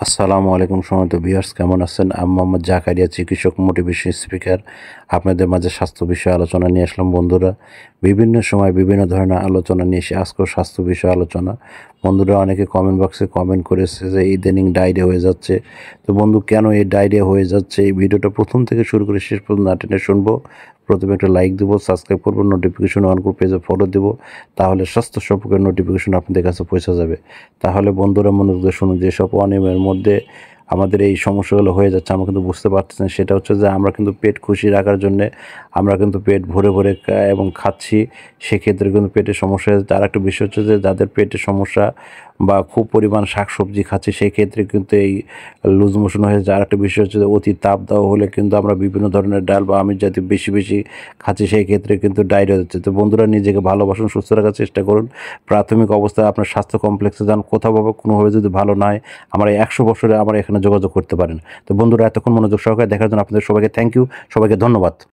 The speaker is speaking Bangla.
আসসালামু আলাইকুম সম্মানিত ভিউয়ার্স, কেমন আছেন? আমি মোহাম্মদ জাকারিয়া, চিকিৎসক মোটিভেশন স্পিকার। আপনাদের মাঝে স্বাস্থ্য বিষয়ে আলোচনা নিয়ে আসলাম বন্ধুরা। বিভিন্ন সময় বিভিন্ন ধরনের আলোচনা নিয়ে এসে আজকেও স্বাস্থ্য বিষয়ে আলোচনা। বন্ধুরা অনেকে কমেন্ট বক্সে কমেন্ট করেছে যে ইদানিং ডায়রিয়া হয়ে যাচ্ছে। তো বন্ধু, কেন এই ডায়রিয়া হয়ে যাচ্ছে, এই ভিডিওটা প্রথম থেকে শুরু করে শেষ পর্যন্ত না টেনে শুনবো। প্রথমে একটা লাইক দেবো, সাবস্ক্রাইব করবো, নোটিফিকেশন অন করে পেজে ফলো দেবো। তাহলে স্বাস্থ্য সম্পর্কে নোটিফিকেশন আপনাদের কাছে পৌঁছে যাবে। তাহলে বন্ধুরা মনোযোগ দিয়ে শুনুন, যেসব অনিয়মের মধ্যে আমাদের এই সমস্যাগুলো হয়ে যাচ্ছে আমরা কিন্তু বুঝতে পারতেছি না। সেটা হচ্ছে যে আমরা কিন্তু পেট খুশি রাখার জন্যে আমরা কিন্তু পেট ভরে ভরে এবং খাচ্ছি, সেক্ষেত্রে কিন্তু পেটের সমস্যা হয়ে যাচ্ছে। আর একটা বিষয় হচ্ছে যে যাদের পেটের সমস্যা বা খুব পরিমাণ শাকসবজি খাচ্ছি, সেই ক্ষেত্রে কিন্তু এই লুজ মোশন হয়ে যায়। আর একটা বিষয় হচ্ছে যে অতি তাপ দেওয়া হলে কিন্তু আমরা বিভিন্ন ধরনের ডাল বা আমিষ জাতীয় বেশি বেশি খাচ্ছি, সেই ক্ষেত্রে কিন্তু ডায়রিয়া হচ্ছে। তো বন্ধুরা, নিজেকে ভালোবাসুন, সুস্থ রাখার চেষ্টা করুন। প্রাথমিক অবস্থায় আপনার স্বাস্থ্য কমপ্লেক্সে যান, কোথাওভাবে কোনোভাবে যদি ভালো না হয় আমার এই 100 বছরে আমার এখানে যোগাযোগ করতে পারেন। তো বন্ধুরা, এতক্ষণ মনোযোগ সহকারে দেখার জন্য আপনাদের সবাইকে থ্যাংক ইউ, সবাইকে ধন্যবাদ।